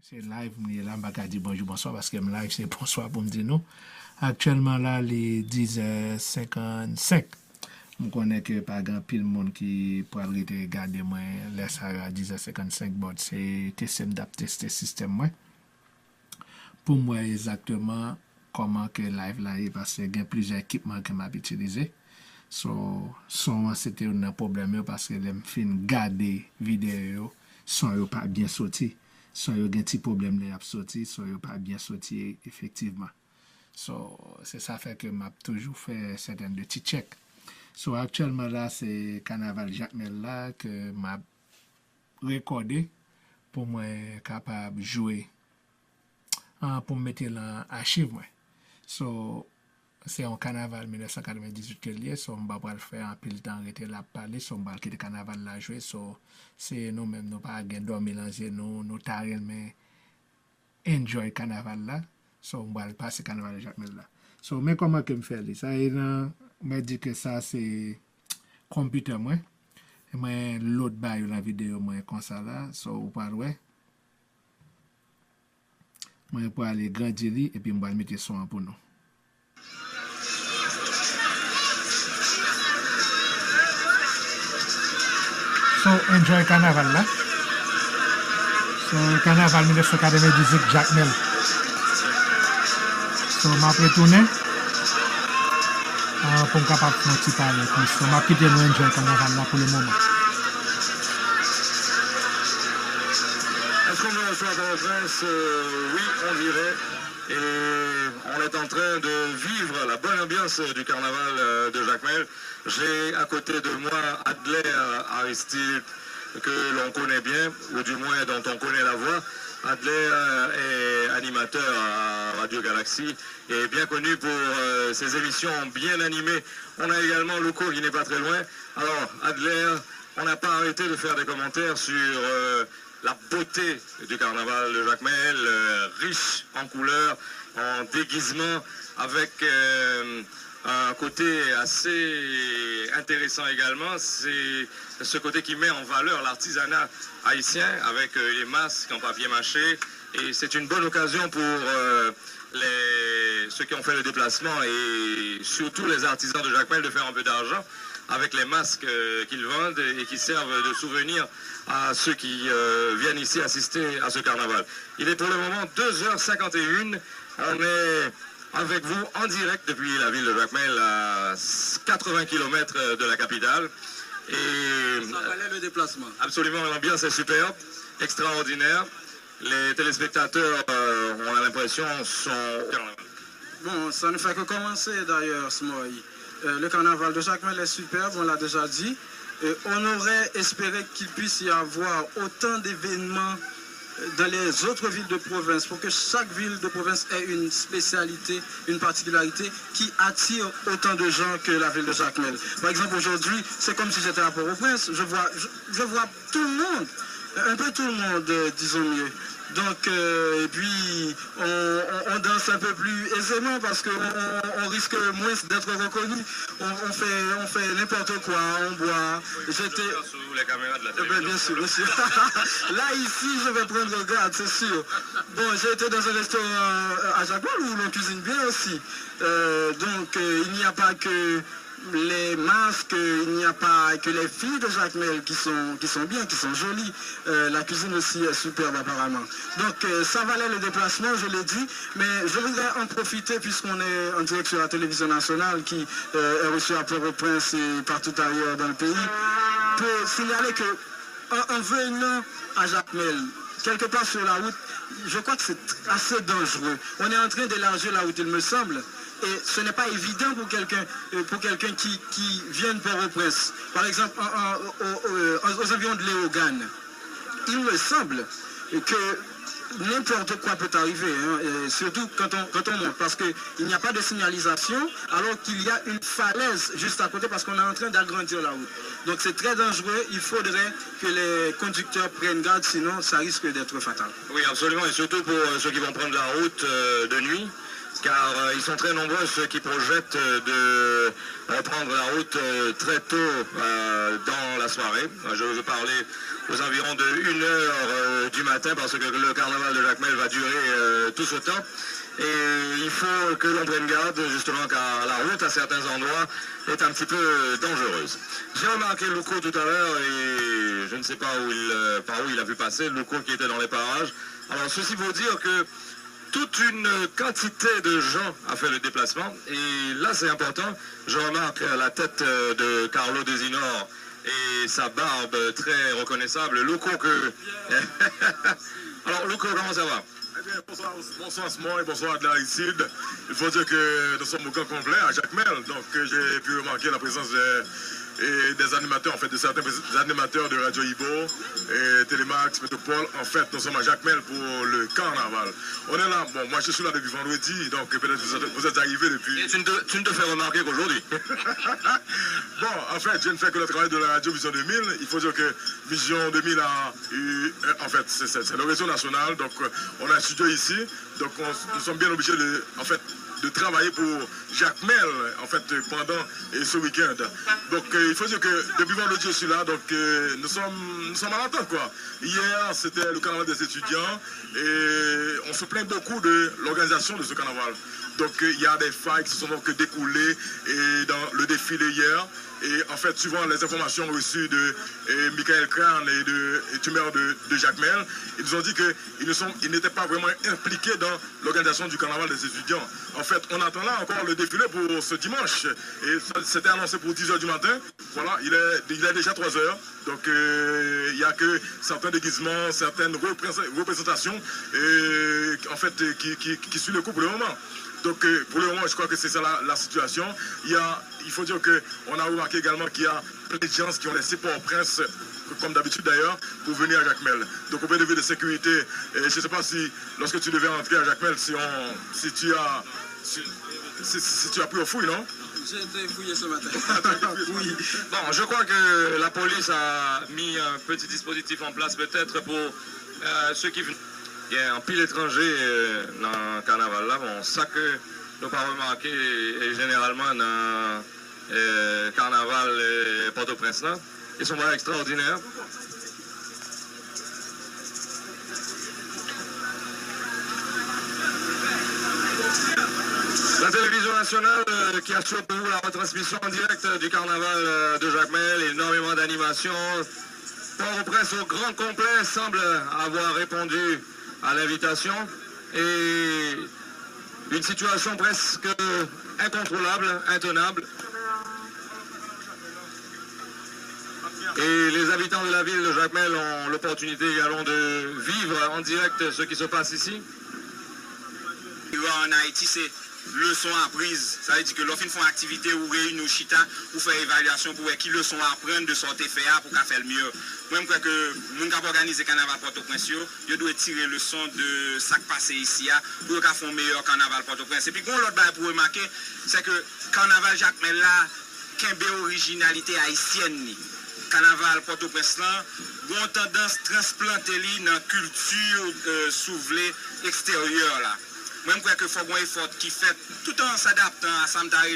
c'est live, mais là, je vais dire bonjour, bonsoir, parce que live, c'est bonsoir pour me dire non. Actuellement, là, les 10h55. Je connais que pas grand pile monde qui pourrait regarder moi, laisse à 10h55, bon, c'est tester le système, moi. Pour moi, exactement, comment que live là est, parce que il y a plusieurs équipements que m'a utilisé. So, c'était un problème parce que les fin garder vidéo son pas bien sorti. Son yo gen petit problème là sorti, son yo pas bien sorti effectivement. So, c'est ça fait que m'a toujours fait certains de petits checks. So, actuellement là, c'est Carnaval Jacmel là que m'a recordé pour moi capable jouer pour mettre l'archive moi. So, c'est un carnaval 1998 que lié, so on va le faire en pile temps arrêter la parler, so on va quitter carnaval la jouer, so c'est nous même nous pas gain dormir mélanger nous tarel mais enjoy carnaval là, so on va passer carnaval Jacques Mel là. So mais comment que me faire ça me dit que ça c'est computer moi l'autre ba la vidéo moi comme ça là, so ou pas ouais. Moi pour aller grandir et puis on va mettre son pour nous. So, enjoy carnaval là. So, carnaval 1998 Jacmel. So, m'a retourné pour me capable de petit parler plus. So, m'a quitté nous enjoy carnaval là pour le moment. Est-ce qu'on veut reçoit Port-au-Prince? Oui, on dirait. Et on est en train de vivre la bonne ambiance du carnaval de Jacmel. J'ai à côté de moi Adler Aristide, que l'on connaît bien, ou du moins dont on connaît la voix. Adler est animateur à Radio Galaxy et bien connu pour ses émissions bien animées. On a également Loco qui n'est pas très loin. Alors Adler, on n'a pas arrêté de faire des commentaires sur la beauté du carnaval de Jacmel, riche en couleurs, en déguisement, avec un côté assez intéressant également, c'est ce côté qui met en valeur l'artisanat haïtien avec les masques en papier mâché. Et c'est une bonne occasion pour ceux qui ont fait le déplacement et surtout les artisans de Jacmel de faire un peu d'argent avec les masques qu'ils vendent et qui servent de souvenir à ceux qui viennent ici assister à ce carnaval. Il est pour le moment 2h51. On est avec vous en direct depuis la ville de Jacmel à 80 km de la capitale. Et ça valait le déplacement. Absolument, l'ambiance est superbe, extraordinaire. Les téléspectateurs, on a l'impression, sont... Bon, ça ne fait que commencer d'ailleurs, Smoy. Le carnaval de Jacmel est superbe, on l'a déjà dit. On aurait espéré qu'il puisse y avoir autant d'événements dans les autres villes de province, pour que chaque ville de province ait une spécialité, une particularité qui attire autant de gens que la ville de Jacmel. Par exemple, aujourd'hui, c'est comme si j'étais à Port-au-Prince, je vois tout le monde, un peu tout le monde, disons mieux. Donc, et puis, on danse un peu plus aisément parce qu'on risque moins d'être reconnu. On fait n'importe quoi, on boit. J'étais... Sous les caméras de la télévision. Bien sûr, bien sûr. Là, ici, je vais prendre garde, c'est sûr. Bon, j'ai été dans un restaurant à Jacmel où l'on cuisine bien aussi. Donc, il n'y a pas que les masques, il n'y a pas que les filles de Jacmel qui sont bien, qui sont jolies. La cuisine aussi est superbe apparemment. Donc ça valait le déplacement, je l'ai dit, mais je voudrais en profiter puisqu'on est en direct sur la télévision nationale qui est reçue à Port-au-Prince et partout ailleurs dans le pays, pour signaler que en venant à Jacmel, quelque part sur la route, je crois que c'est assez dangereux. On est en train d'élargir la route, il me semble. Et ce n'est pas évident pour quelqu'un qui vient de Port-au-Prince. Par exemple, aux environs de Léogane, il me semble que n'importe quoi peut arriver, hein, surtout quand on monte, parce qu'il n'y a pas de signalisation, alors qu'il y a une falaise juste à côté, parce qu'on est en train d'agrandir la route. Donc c'est très dangereux, il faudrait que les conducteurs prennent garde, sinon ça risque d'être fatal. Oui, absolument, et surtout pour ceux qui vont prendre la route de nuit. car ils sont très nombreux ceux qui projettent de reprendre la route très tôt dans la soirée. Je veux parler aux environs de 1h du matin parce que le carnaval de Jacmel va durer tout ce temps. Et il faut que l'on prenne garde justement car la route à certains endroits est un petit peu dangereuse. J'ai remarqué Louko tout à l'heure et je ne sais pas par où il a vu passer, Louko qui était dans les parages. Alors ceci pour dire que toute une quantité de gens a fait le déplacement et là c'est important, je remarque la tête de Carlo Desinor et sa barbe très reconnaissable. Louko que... Alors Louko, comment ça va? Bonsoir Simon et bonsoir Adelaïde. Il faut dire que nous sommes au camp complet à Jacmel, donc j'ai pu remarquer la présence des animateurs, en fait, de certains animateurs de Radio Ibo, et Télémax, Métropole. En fait, nous sommes à Jacmel pour le carnaval. On est là, bon, moi je suis là depuis vendredi, donc peut-être vous êtes arrivés depuis... Et tu ne te fais remarquer qu'aujourd'hui. Bon, en fait, je ne fais que le travail de la radio Vision 2000. Il faut dire que Vision 2000 a eu, en fait, c'est le réseau national, donc on a un studio ici, donc nous sommes bien obligés de travailler pour Jacmel, en fait, pendant ce week-end. Donc, il faut dire que depuis vendredi, je suis là, donc nous sommes à l'attente, quoi. Hier, c'était le carnaval des étudiants, et on se plaint beaucoup de l'organisation de ce carnaval. Donc, il y a des failles qui se sont donc découlées et dans le défilé hier. Et en fait, suivant les informations reçues de Michael Kran et de Tumeur de Jacmel, ils nous ont dit qu'ils n'étaient pas vraiment impliqués dans l'organisation du carnaval des étudiants. En fait, on attend là encore le défilé pour ce dimanche. Et c'était annoncé pour 10h du matin. Voilà, il est déjà 3h. Donc, il n'y a que certains déguisements, certaines représentations en fait, qui suivent le coup pour le moment. Donc pour le moment, je crois que c'est ça la situation. Il faut dire qu'on a remarqué également qu'il y a plein de gens qui ont laissé Port-au-Prince, comme d'habitude d'ailleurs, pour venir à Jacmel. Donc au point de vue de sécurité, je ne sais pas si lorsque tu devais rentrer à Jacmel, si tu as pris au fouille, non? J'ai été fouillé ce matin. Oui. Bon, je crois que la police a mis un petit dispositif en place peut-être pour ceux qui viennent. Il y a un pile étranger dans le carnaval là, bon, ça que nous pas remarqué généralement dans le carnaval Port-au-Prince là. Ils sont vraiment extraordinaires. La télévision nationale qui assure pour vous la retransmission en direct du carnaval de Jacmel, énormément d'animations. Port-au-Prince au grand complet semble avoir répondu à l'invitation et une situation presque incontrôlable, intenable. Et les habitants de la ville de Jacmel ont l'opportunité également de vivre en direct ce qui se passe ici. En Haïti, c'est leçon apprise. Ça veut dire que l'on fait une activité ou réunir au chita ou faire évaluation pour qui leçon apprendre de sortir faire pour faire le mieux. Moi, je crois que les gens qui organisent le carnaval Port-au-Prince, ils doivent tirer leçon de ce qui passe ici pour faire un meilleur carnaval Port-au-Prince. Et puis, l'autre chose pour remarquer, c'est que le carnaval Jacmel là, qui a une originalité haïtienne. Carnaval Port-au-Prince là, ont tendance à transplanter dans la culture souvlée extérieure là. Moi, je crois qu'il faut un effort qui fait tout en s'adaptant à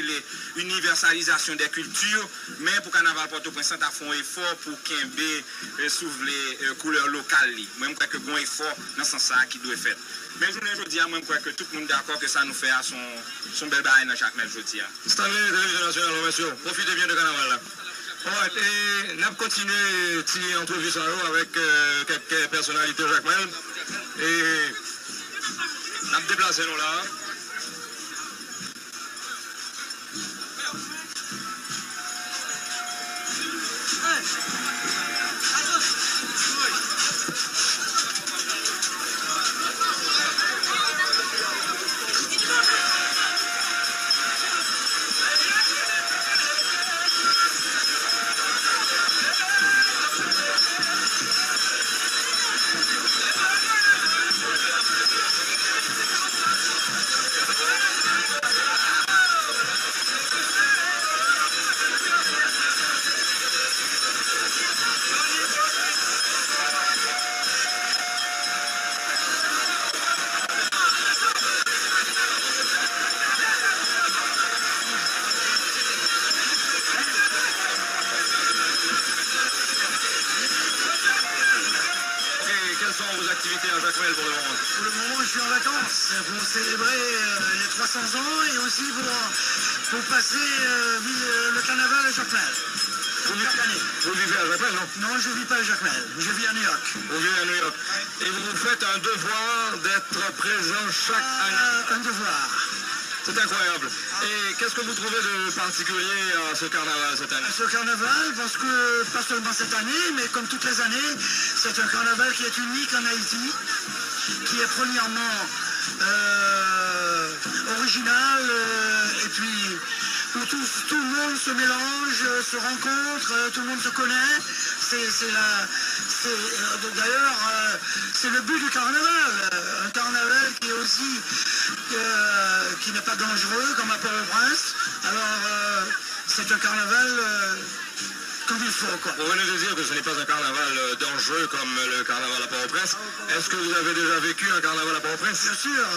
l'universalisation des cultures, mais pour Carnaval Port-au-Prince, il faut un effort pour qu'il y ait soulever couleur locale. Moi, je crois que un effort dans ce sens qui doit être fait. Mais je dis, moi, je crois que tout le monde est d'accord que ça nous fait à son bel bail dans chaque jeudi. Stanley, télévision nationale, monsieur, profitez bien de Carnaval là. Et nous avons continué à entrevue avec quelques personnalités de Jacmel. Et nous avons déplacé nous là. Jacmel pour le moment? Pour le moment, je suis en vacances pour célébrer les 300 ans et aussi pour passer le carnaval à Jacmel. Vous vivez à Jacmel, non? Non, je ne vis pas à Jacmel, je vis à New York. Vous vivez à New York. Et vous faites un devoir d'être présent chaque année? Un devoir. C'est incroyable. Et qu'est-ce que vous trouvez de particulier à ce carnaval cette année? À ce carnaval, parce que, pas seulement cette année, mais comme toutes les années, c'est un carnaval qui est unique en Haïti, qui est premièrement original, et puis où tout le monde se mélange, se rencontre, tout le monde se connaît. D'ailleurs, c'est le but du carnaval. Un carnaval qui est aussi qui n'est pas dangereux comme à Port-au-Prince. Alors, c'est un carnaval comme il faut, quoi. Vous venez de dire que ce n'est pas un carnaval dangereux comme le carnaval à Port-au-Prince. Est-ce que vous avez déjà vécu un carnaval à Port-au-Prince? Bien sûr,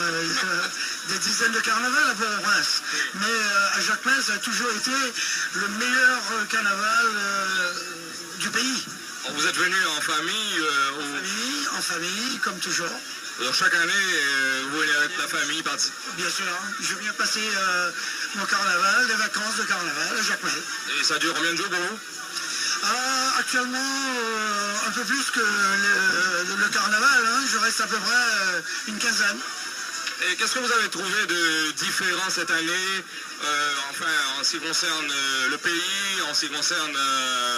des dizaines de carnavals à Port-au-Prince. Mais à Jacmel, ça a toujours été le meilleur carnaval du pays. Vous êtes venu en famille En famille, comme toujours. Alors chaque année, vous venez avec la famille partie? Bien sûr, je viens passer mon carnaval, des vacances de carnaval à Jacmel. Et ça dure combien de jours pour vous? Actuellement, un peu plus que le carnaval, hein. Je reste à peu près une quinzaine. Et qu'est-ce que vous avez trouvé de différent cette année, en ce qui concerne le pays, en ce qui concerne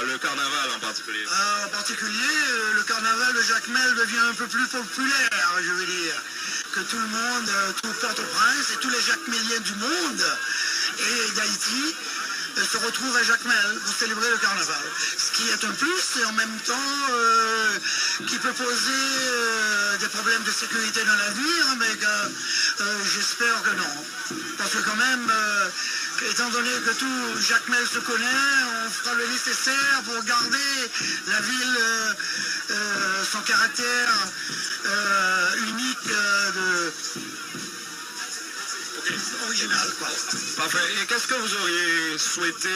le carnaval en particulier? En particulier, le carnaval de Jacmel devient un peu plus populaire, je veux dire, que tout le monde, tout Port-au-Prince et tous les Jacmeliens du monde et d'Haïti se retrouvent à Jacmel pour célébrer le carnaval. Ce qui est un plus et en même temps qui peut poser des problèmes de sécurité dans l'avenir, mais j'espère que non. Parce que quand même, étant donné que tout Jacmel se connaît, on fera le nécessaire pour garder la ville, son caractère unique original, quoi. Parfait. Et qu'est-ce que vous auriez souhaité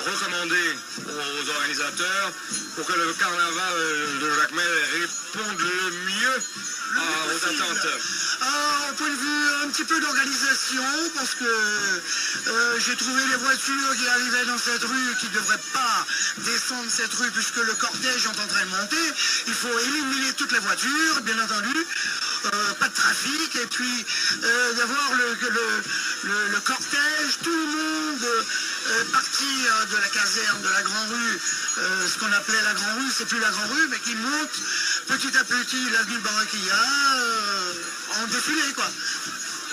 recommander aux organisateurs pour que le carnaval de Jacmel réponde le mieux aux attentes? Au point de vue un petit peu d'organisation, parce que j'ai trouvé les voitures qui arrivaient dans cette rue qui ne devraient pas descendre cette rue puisque le cortège est en train de monter. Il faut éliminer toutes les voitures, bien entendu. Pas de trafic, et puis d'avoir le cortège, tout le monde partir de la caserne de la Grand Rue, ce qu'on appelait la Grand Rue, c'est plus la Grand Rue, mais qui monte petit à petit l'avenue Barranquilla en défilé, quoi.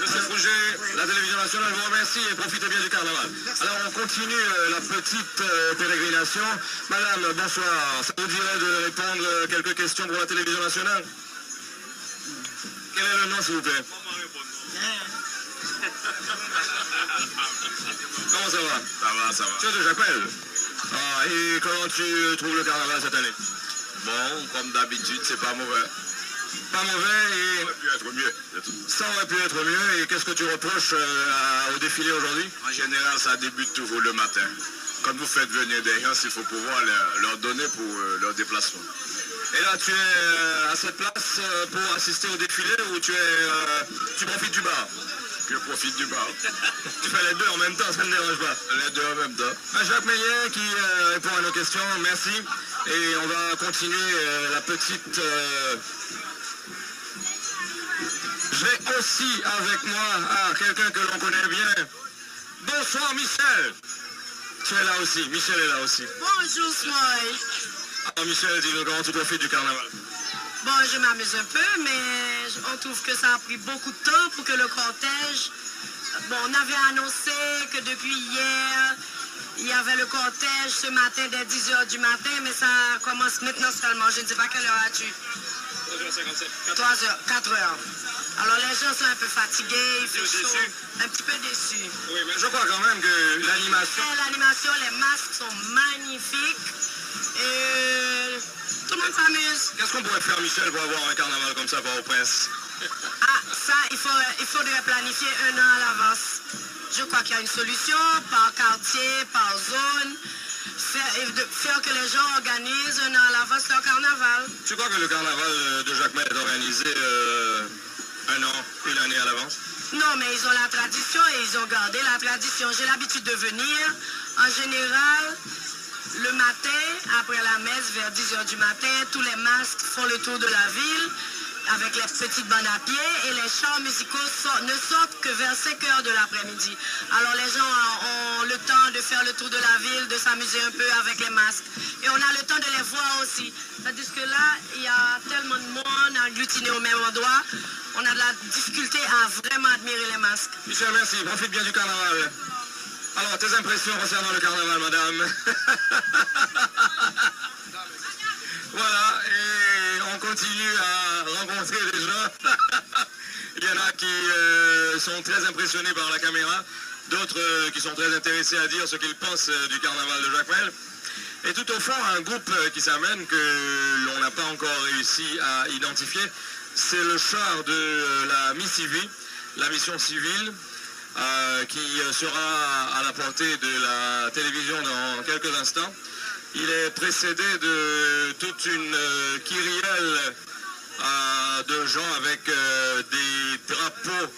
Monsieur Frouget, la télévision nationale vous remercie et profitez bien du carnaval. Alors on continue la petite pérégrination. Madame, bonsoir. Ça vous dirait de répondre quelques questions pour la télévision nationale? Quel est le nom, s'il vous plaît? Comment ça va? Ça va. Tu es de Jacmel? Et comment tu trouves le carnaval cette année? Bon, comme d'habitude, c'est pas mauvais. Pas mauvais et... Ça aurait pu être mieux. Ça aurait pu être mieux. Et qu'est-ce que tu reproches au défilé aujourd'hui? En général, ça débute toujours le matin. Quand vous faites venir des gens, il faut pouvoir leur donner pour leur déplacement. Et là, tu es à cette place pour assister au défilé ou tu profites du bar? Je profite du bar. Tu fais les deux en même temps, ça ne dérange pas? Les deux en même temps. Jacques Meillet qui répond à nos questions, merci. Et on va continuer la petite... J'ai aussi avec moi quelqu'un que l'on connaît bien. Bonsoir Michel. Tu es là aussi, Michel est là aussi. Bonjour Smoy. Alors Michel, dis-nous comment tu profites du carnaval? Bon, je m'amuse un peu, mais on trouve que ça a pris beaucoup de temps pour que le cortège... Bon, on avait annoncé que depuis hier, il y avait le cortège ce matin dès 10h du matin, mais ça commence maintenant seulement. Je ne sais pas quelle heure as-tu? 3h57. 3h, 4h. Alors les gens sont un peu fatigués, il fait chaud, déçus. un petit peu déçus. Oui, mais je crois quand même que l'animation... L'animation, les masques sont magnifiques. Et tout le monde s'amuse. Qu'est-ce qu'on pourrait faire, Michel, pour avoir un carnaval comme ça pour Port-au-Prince? Ça, il faudrait planifier 1 an à l'avance. Je crois qu'il y a une solution par quartier, par zone. faire que les gens organisent un an à l'avance leur carnaval. Tu crois que le carnaval de Jacmel est organisé un an, une année à l'avance? Non, mais ils ont la tradition et ils ont gardé la tradition. J'ai l'habitude de venir, en général, le matin, après la messe, vers 10h du matin, tous les masques font le tour de la ville avec les petites bandes à pied et les chants musicaux ne sortent que vers 5h de l'après-midi. Alors les gens ont le temps de faire le tour de la ville, de s'amuser un peu avec les masques. Et on a le temps de les voir aussi. C'est-à-dire que là, il y a tellement de monde agglutiné au même endroit. On a de la difficulté à vraiment admirer les masques. Michel, merci. Profite bien du carnaval. Alors, tes impressions concernant le carnaval, madame? Voilà, et on continue à rencontrer des gens. Il y en a qui sont très impressionnés par la caméra, d'autres qui sont très intéressés à dire ce qu'ils pensent du carnaval de Jacmel. Et tout au fond, un groupe qui s'amène que l'on n'a pas encore réussi à identifier, c'est le char de la MICIVI, la mission civile, qui sera à la portée de la télévision dans quelques instants. Il est précédé de toute une kyrielle de gens avec des drapeaux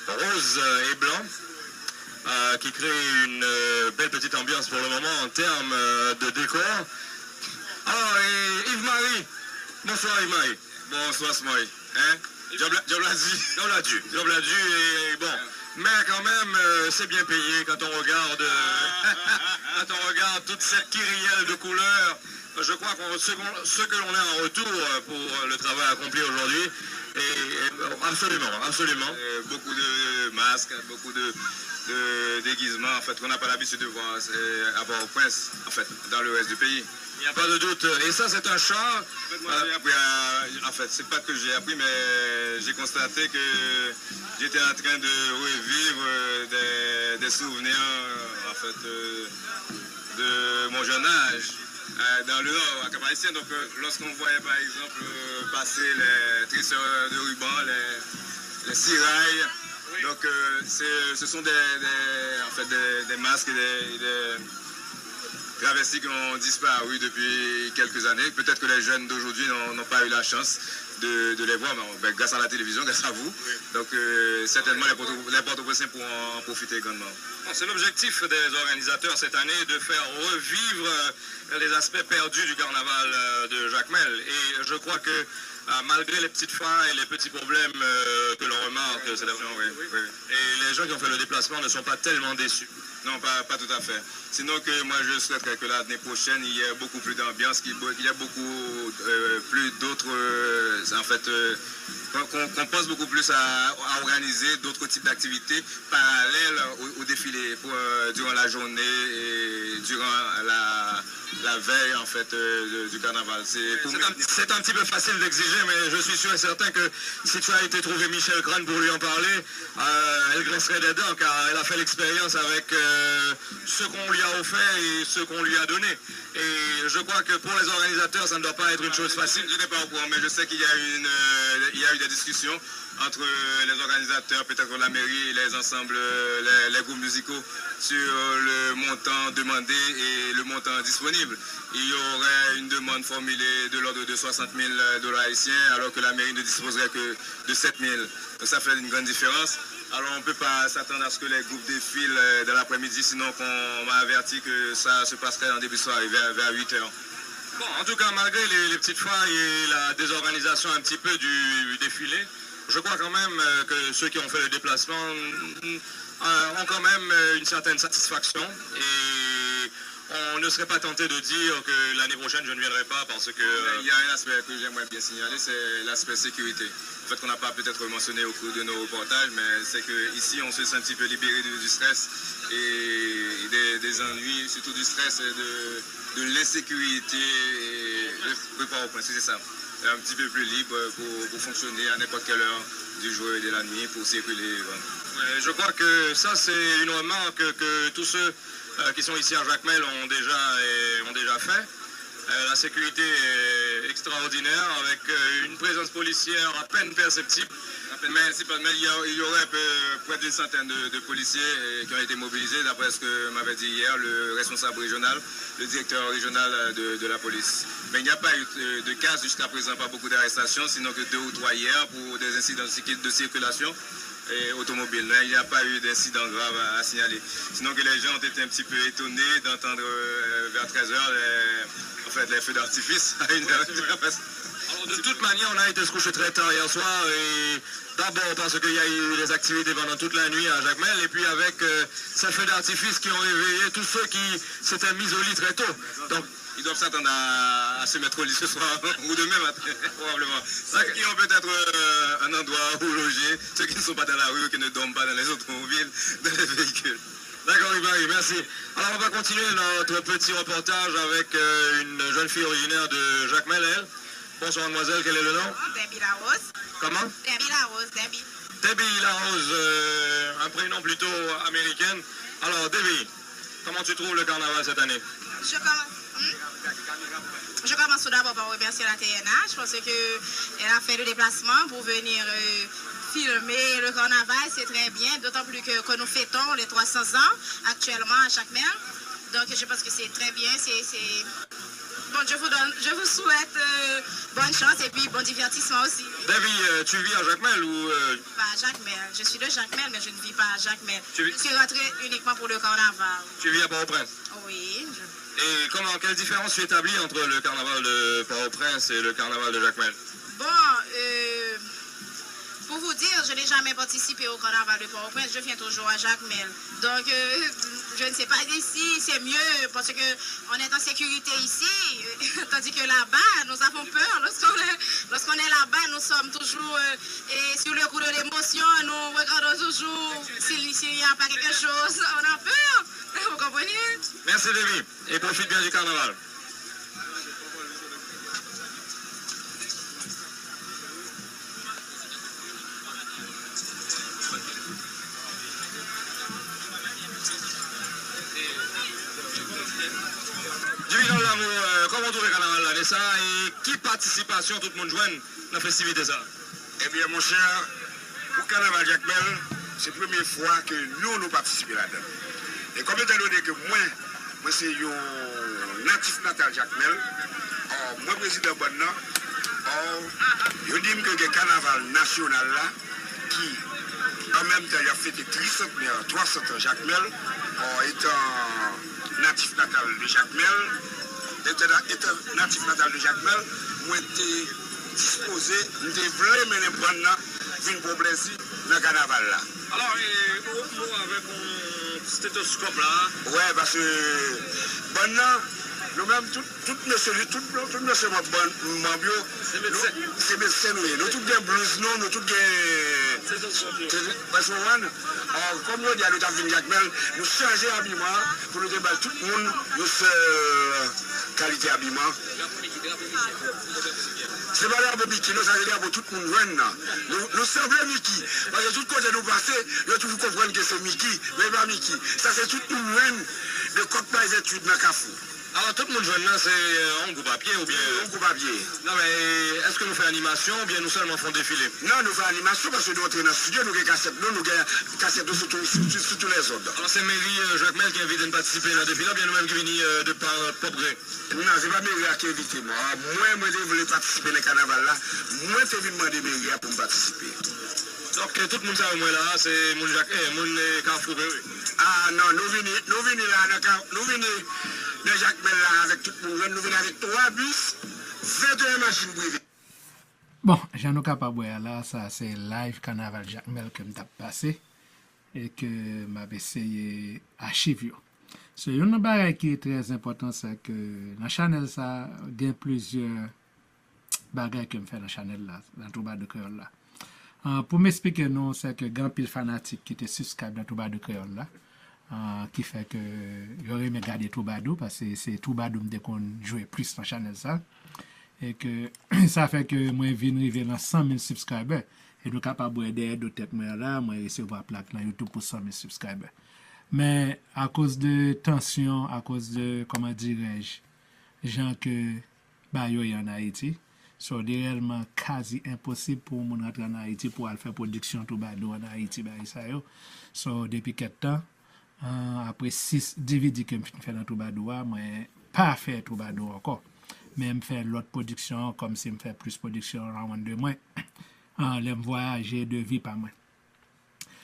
roses et blancs qui créent une belle petite ambiance pour le moment en termes de décor. Alors, Yves-Marie, bonsoir Yves-Marie. Bonsoir Smoy. Hein? Job l'a dû et bon. Mais quand même, c'est bien payé quand on regarde, quand on regarde toute cette kyrielle de couleurs. Je crois que ce que l'on a en retour pour le travail accompli aujourd'hui, et absolument. Beaucoup de masques, beaucoup de déguisements, en fait, qu'on n'a pas l'habitude de voir à Port-au-Prince, en fait, dans le reste du pays. Il n'y a pas de doute. Et ça, c'est un char. En fait, c'est pas que j'ai appris, mais j'ai constaté que j'étais en train de revivre des souvenirs, en fait, de mon jeune âge dans le Nord, à Cap-Haïtien. Donc, lorsqu'on voyait, par exemple, passer les tresseurs de ruban, les cirailles, donc, ce sont des masques et des travestis qui ont disparu depuis quelques années. Peut-être que les jeunes d'aujourd'hui n'ont pas eu la chance de les voir, mais grâce à la télévision, grâce à vous. Donc, certainement, les Port-au-Prinçais pourront en profiter grandement. C'est l'objectif des organisateurs cette année de faire revivre les aspects perdus du carnaval de Jacmel. Et je crois que malgré les petites failles et les petits problèmes que l'on remarque, Oui. et les gens qui ont fait le déplacement ne sont pas tellement déçus. Non, pas tout à fait. Sinon que moi je souhaiterais que l'année prochaine il y ait beaucoup plus d'ambiance, qu'il y ait beaucoup plus d'autres, en fait, qu'on pense beaucoup plus à organiser d'autres types d'activités parallèles au défilé durant la journée et durant la veille en fait du carnaval. C'est un petit peu facile d'exiger, mais je suis sûr et certain que si tu as été trouver Michel Crane pour lui en parler, elle grincerait des dents car elle a fait l'expérience avec ce qu'on lui a offert et ce qu'on lui a donné. Et je crois que pour les organisateurs, ça ne doit pas être une chose facile. Je n'ai pas au courant, mais je sais qu'il y a eu des discussions entre les organisateurs, peut-être la mairie et les ensembles, les groupes musicaux sur le montant demandé et le montant disponible. Il y aurait une demande formulée de l'ordre de 60 000 $ haïtiens, alors que la mairie ne disposerait que de 7 000. Donc ça fait une grande différence. Alors on ne peut pas s'attendre à ce que les groupes défilent dans l'après-midi, sinon qu'on m'a averti que ça se passerait en début de soirée, vers 8 h. Bon, en tout cas, malgré les petites failles et la désorganisation un petit peu du défilé, je crois quand même que ceux qui ont fait le déplacement ont quand même une certaine satisfaction et on ne serait pas tenté de dire que l'année prochaine je ne viendrai pas parce que... Il y a un aspect que j'aimerais bien signaler, c'est l'aspect sécurité. En fait, qu'on n'a pas peut-être mentionné au cours de nos reportages, mais c'est qu'ici on se sent un petit peu libéré du stress et des ennuis, surtout du stress et de l'insécurité. Et Port-au-Prince, c'est ça. Un petit peu plus libre pour fonctionner à n'importe quelle heure du jour et de la nuit pour circuler. Ouais, je crois que ça c'est une remarque que tous ceux qui sont ici à Jacmel ont déjà fait. La sécurité est extraordinaire avec une présence policière à peine perceptible. Mais il y aurait près d'une centaine de policiers qui ont été mobilisés, d'après ce que m'avait dit hier le responsable régional, le directeur régional de la police. Mais il n'y a pas eu de cas jusqu'à présent, pas beaucoup d'arrestations, sinon que 2 ou 3 hier pour des incidents de circulation et automobile. Mais il n'y a pas eu d'incident grave à signaler. Sinon que les gens ont été un petit peu étonnés d'entendre vers 13h les feux d'artifice à 1h. Alors, de toute manière, on a été se coucher très tard hier soir, et d'abord parce qu'il y a eu des activités pendant toute la nuit à Jacmel, et puis avec ces feux d'artifice qui ont réveillé tous ceux qui s'étaient mis au lit très tôt. Donc, ils doivent s'attendre à se mettre au lit ce soir ou demain matin, probablement. Ceux qui ont peut-être un endroit où loger, ceux qui ne sont pas dans la rue, qui ne dorment pas dans les automobiles, dans les véhicules. D'accord, Ibrahim, merci. Alors, on va continuer notre petit reportage avec une jeune fille originaire de Jacmel, elle. Bonsoir, mademoiselle, quel est le nom? Debbie Larose. Comment? Debbie Larose, Debbie. Debbie Larose, un prénom plutôt américain. Alors, Debbie, comment tu trouves le carnaval cette année? Je commence tout d'abord par remercier la TNH parce qu'elle a fait le déplacement pour venir filmer le carnaval. C'est très bien, d'autant plus que nous fêtons les 300 ans actuellement à Jacmel. Donc, je pense que c'est très bien. Bon, je vous souhaite bonne chance et puis bon divertissement aussi. Debbie, tu vis à Jacmel ou... Pas à Jacmel. Je suis de Jacmel, mais je ne vis pas à Jacmel. Je suis rentrée uniquement pour le carnaval. Tu vis à Port-au-Prince? Oui. Et quelle différence tu établis entre le carnaval de Port-au-Prince et le carnaval de Jacmel? Bon, pour vous dire, je n'ai jamais participé au carnaval de Port-au-Prince, je viens toujours à Jacmel. Donc, je ne sais pas ici, c'est mieux parce qu'on est en sécurité ici, tandis que là-bas, nous avons peur. Lorsqu'on est là-bas, nous sommes toujours sur le coup de l'émotion, nous regardons toujours s'il n'y a pas quelque chose, on a peur. Vous comprenez? Merci, Debbie, et profite bien du carnaval. Division de l'amour, comment trouve le carnaval là, ça, et qui participation tout le monde joigne dans la festivité ça? Eh bien, mon cher, pour le carnaval Jacmel, c'est la première fois que nous participons là-dedans. Et comme étant donné que moi c'est un natif natal Jacmel, moi président Bonnan, je dis que le carnaval national là, qui en même temps il a fêté 300 ans Jacmel, étant natif natal de Jacmel, moi j'étais disposé de voler mener Bonnan une problème dans le carnaval là. Alors, nous avec un stéthoscope là. Ouais, parce que Bonnan, nous-mêmes, tout monsieur Mambio, c'est médecin, nous tous des blues, nous tous des... Parce que comme nous disons, nous avons venu Jacmel, nous changeons d'habillement pour nous débattre tout le monde, nous qualité d'habillement. C'est pas là pour Mickey, nous allons pour tout le monde. Nous semblons Mickey. Parce que tout côté nous passer, nous toujours comprendre que c'est Mickey, mais pas Mickey. Ça c'est tout le monde de coq les études dans le Cafou. Alors tout le monde jeune là, c'est un groupe à pied ou bien? Un groupe à pied. Non mais est-ce que nous faisons animation ou bien nous seulement faisons défiler? Non, nous faisons animation parce que nous entrons dans le studio, nous avons cassette, nous avons cassette sur tous les autres. Alors c'est Mairie Jacmel qui invite à participer à la défilé ou bien nous-mêmes qui venons de par propre gré? Non, c'est pas Mairie qui invite moi. Moi, je voulais participer dans le carnaval là. Moi, je vais demander Mairie pour participer. Donc tout le monde savait moi là, c'est mon Carrefour. Ah non, nous venons là, nous venons de Jacmel là avec tout le monde, nous venons avec 3 bus, 22 machines privées. Bon, j'en ai capable là, ça c'est live carnaval Jacmel que m't'a passé et que m'a essayé archiver. C'est une barre qui est très important, c'est que dans la chaîne ça il y a plusieurs bagages que me fait dans la chaîne là, dans tout bas de créole là. Pour m'expliquer non, c'est que grand pile fanatique qui était subscribe dans tout bas de créole là. Qui fait que j'aurais aimé garder Toubadou parce que c'est Toubadou qu'on jouait plus dans la chaîne ça et que ça fait que moi viens arriver dans 100 000 subscribers et nous capable d'aider d'autres tête moi là moi recevoir plaque dans YouTube pour 100 000 subscribers mais à cause de tension à cause de comment dirais-je gens que bah yo en Haïti. So, réellement quasi impossible pour mon rentrer en Haïti pour aller faire production tout bado en Haïti bah ça yo. So, depuis quelque temps après 6 DVD que me fait dans tout bado moi pas faire tout bado encore. Mais me faire l'autre production comme si me fait plus production en de moi. Les voyager de vie pas moi.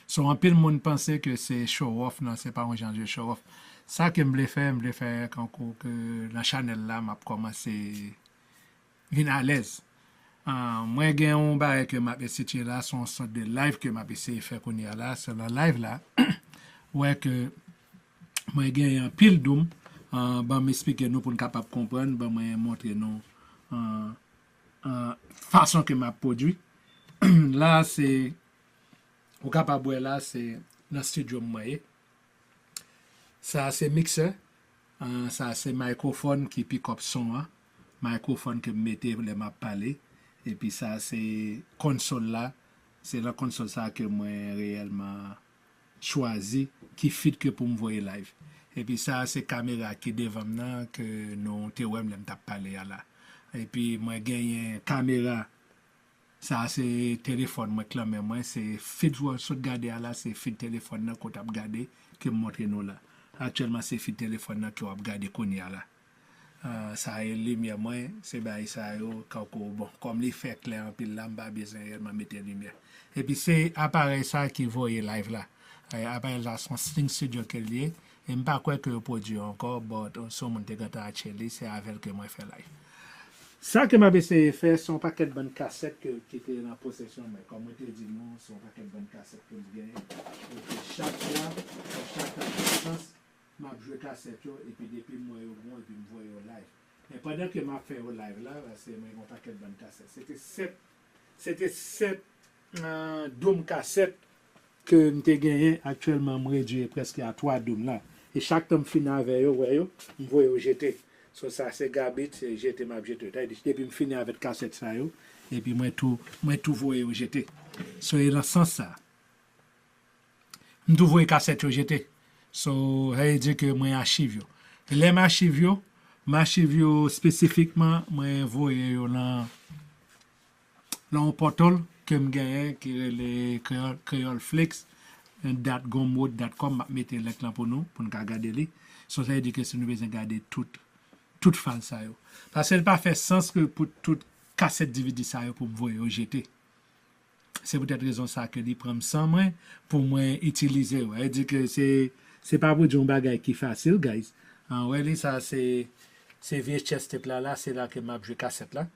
So, un peu le monde pensait que c'est show off, non, c'est pas un genre de show off. Ça que me faire quand que la channel là m'a commencé vin à l'aise. Moi j'ai un bail que m'a essayé là son sorte de live que m'a essayé faire qu'on y a là, c'est le live là. Ouais que moi j'ai un pile doom ben m'expliquer nous pour capable comprendre, ben moi montrer nous façon que m'a produit. Là c'est au capable là c'est dans studio moi. Ça c'est mixeur, ça c'est microphone qui pick up son, hein? Microphone que mettez les m'a parler et puis ça c'est console là, c'est la console ça que moi réellement choisi qui fit que pour me voir live. Et puis ça c'est caméra qui devant moi que nous te ouais me t'a parler là. Et puis moi gagne caméra ça c'est téléphone moi clame moi c'est fit jouer sur garder là c'est fit téléphone là qu'on t'a regarder que montre nous là. Actuellement c'est fit téléphone là qui va regarder konya là. Ça est lumière moi c'est bail ça yo bon comme les fait clair puis là m'pas besoin réellement mettre lumière. Et puis c'est appareil ça qui voyait live là. Appareil là son Sting Studio qu'elle lié et m'pas quoi que produit encore but on so monter quand à Chili c'est avec que moi fait live. Ça que m'a essayé faire son paquet de bonnes cassettes qui était en possession mais comme je te dis non son paquet de bonnes cassettes que je gagne. Chaque fois chaque chance m'a joué cassette et puis depuis moi au bon et puis me voir au live. Mais pendant que m'a fait au live là c'est moi mon paquet de bonnes cassettes. C'était 7 dômes cassettes que m'te gagné actuellement me réduit presque à 3 dômes là. Et chaque temps fini avec yo me voyais au jeter. So ça c'est gabit c'est jeter m'a jeter. Depuis me fini avec cassette ça yo et puis moi tout voyais au jeter. So dans sens ça. Me tout voyais cassette au jeter. So, ça dit que moi archive yo. Les m'archive yo spécifiquement moi voyer yo dans un portal que me gagne qui est les creoleflix.com m'a mettre l'écran pour nous regarder li. So ça dit que si nous besoin regarder toute file ça yo. Parce que pas fait sens que pour toute cassette DVD ça yo pour voyer au jeter. C'est peut-être raison ça que li prend sans moi pour moi utiliser. Elle dit que c'est pas pour un bagage qui facile guys. Ouais ça c'est VHS tape là c'est là que m'a joué cassette là.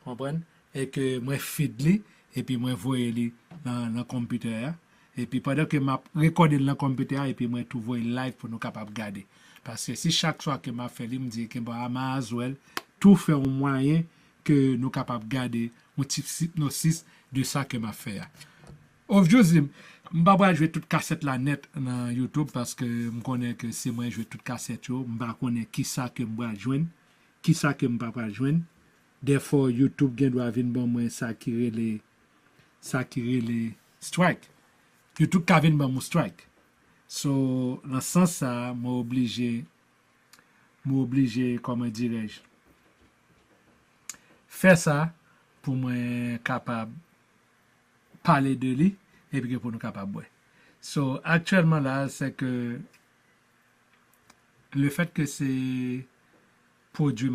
Comprendre et que moi feed li et puis moi voyer li dans computer et puis pendant que m'a recorder dans computer et puis moi tout voyer live pour nous capable garder. Parce que si chaque fois que m'a fait, il me dit que Amazon tout fait un moyen que nous capable garder un type hypnosis de ça que m'a fait. Obviously, je ne vais pas jouer toute cassette la net dans YouTube parce que je connais que c'est moi jouer toute cassette yo, je connais qui ça que je vais joindre, qui ça que je ne vais pas joindre. Therefore YouTube doit venir bon moi ça qui les strike. YouTube ka venir bon strike. So, dans ce sens ça, m'obligé, comment dirais-je, faire ça pour moi capable parler de lui et puis pour nous capable. So, actuellement là, c'est que le fait que c'est produit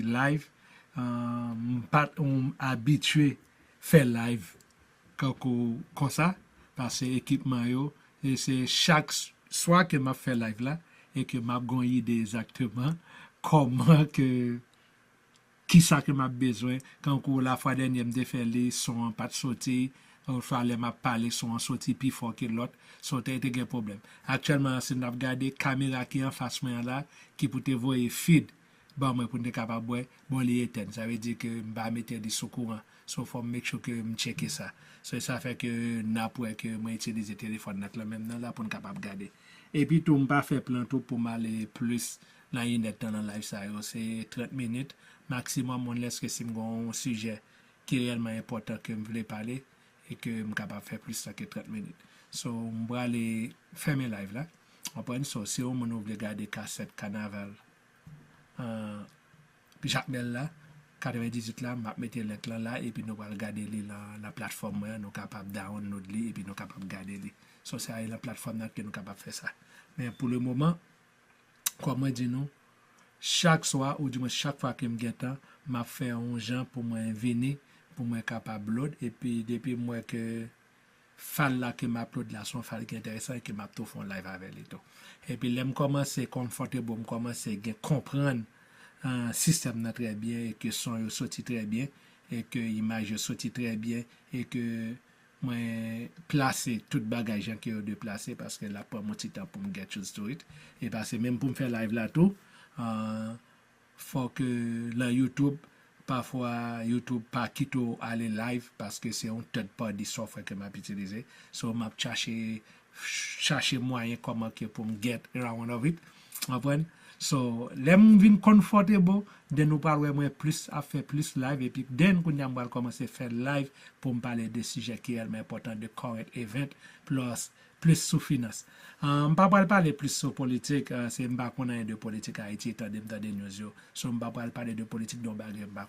live, pas habitué faire live comme ça, parce que l'équipement yo, et c'est chaque soir que m'a fait live là et que m'a gagné exactement comment que qui ça que m'a besoin quand la fois dernière me fait les son pas de sortir il fallait m'a parler son sorti plus fort que l'autre sauter était un problème actuellement si n'a regarder caméra qui en face moi là qui pour te voir feed bon moi pour te capable bon les éteindre ça veut dire que m'a mettre des sous courant so faut make sure que me checker ça. So, ça fait que n'a pour que moi utiliser téléphone là même là pour capable garder. Et puis tout pas faire plan tout pour m'aller plus dans internet dans live ça c'est 30 minutes maximum on laisse que si un sujet qui est réellement important que me voulais parler et que me capable faire plus ça que 30 minutes. So on va aller faire mes live là. On prend so si on veut regarder cassette carnaval Puis Jacmel là, 98 là, m'a mettre le link là, et puis nous allons regarder la plateforme, nous sommes capables de download et puis nous sommes capables de garder. So, c'est la plateforme là que nous sommes capables de faire ça. Mais pour le moment, comme moi dis nous, chaque soir, ou du moins chaque fois que je me temps, je fais un gens pour moi venir, pour moi capable de load, et puis depuis moi que fall là que m'upload là son fall qui est intéressant et que m'a tout font live avec les tout. Et puis là me commencer confortable, me commencer à comprendre un système très bien et que son sorti très bien et que image sorti très bien et que moi placer tout bagage que de placer parce que là pas mon petit temps pour me get used to it et parce que même pour me faire live là tout faut que la YouTube parfois YouTube pas quitte aller live parce que c'est un third party software que m'a utilisé so m'a chercher moyen comment que pour me get around of it comprendre. So, l'aime vin confortable, de nous parler moins plus, à faire plus live, et puis, then, qu'on a commencer à faire live pour me parler de sujets qui est important de current event, plus sous finance. Je ne vais pas parler plus sur politique, c'est je ne sais pas de politique à Haïti, étant des news. So, je ne vais pas parler de politique dont je ne sais pas.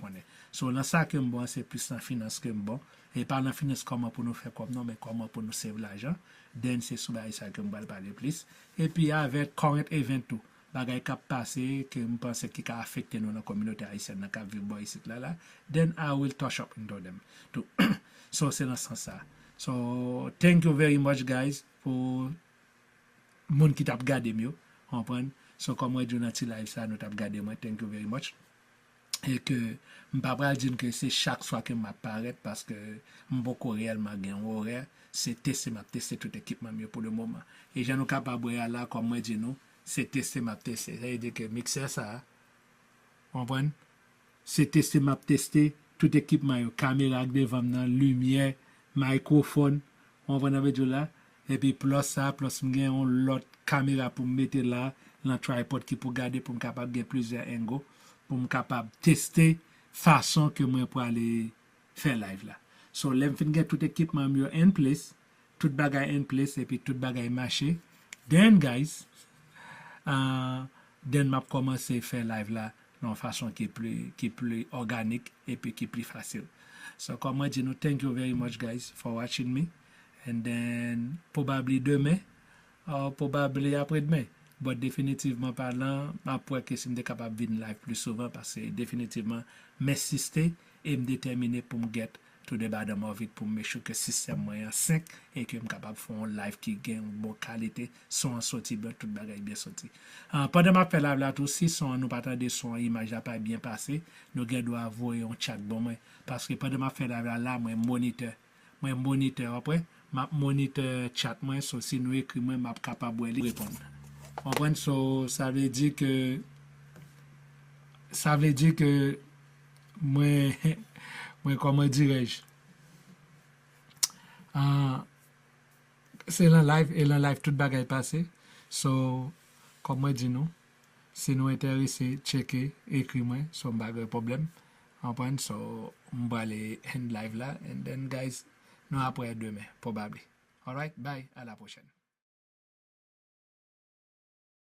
So, dans ça que bon, c'est plus en finance que bon. Et par la finance, comment pour nous faire comme non, mais comment pour nous save l'argent. Then, c'est sur ça que je vais parler plus. Et puis, avec current event tout. Bagay kap passé que je pense qui a affecté nous dans la communauté haïtienne dans cap vivre ici là then I will touch up into them too. So c'est dans ce sens ça. So thank you very much guys pour moun qui t'a regardé mieux comprendre. So comme moi dans notre live ça nous t'a regardé moi thank you very much. Et que je pas dire que c'est chaque soir que m'apparaît parce que beaucoup réellement gain horaire c'est tester tout équipement mieux pour le moment et j'ai nous capable là comme moi dit nous c'est tester m'a tester ça veut dire que mixer ça comprendre c'est tester m'a tester tout équipement caméra devant lumière microphone on va avec là et puis plus ça plus m'gain on l'autre caméra pour mettre là dans tripod qui pour garder pour me capable gagner plusieurs angles pour me capable tester façon que moi pour aller faire live là so let me get tout équipement mieux in place tout bagage in place et puis tout bagage marché then guys then m'a commencé à faire live là d'une façon qui est plus organique et puis qui est plus facile. So comme moi dis nous thank you very much guys for watching me and then probably demain or probably après-demain but définitivement parlant après que si me capable de venir live plus souvent parce que définitivement m'insister et me déterminer pour me get to the bottom of it pour me sure que système moyen 5 et que me capable faire un live qui gagne bonne qualité son sorti bien tout bagage bien sorti pendant ma faire live là tout si son nous pas attendre son image a pas bien passé nous doit avoir un chat bon moi parce que pendant ma faire live là moi moniteur après ma moniteur chat moi so si nous écrit moi m'a capable de répondre comprendre so ça veut dire que moi comment dirais-je c'est la live tout bagay passé so comme moi dis nous si nous intéressés checker écrit moi son bagay problème en point so on va aller end live là and then guys nous après demain probably all right bye à la prochaine.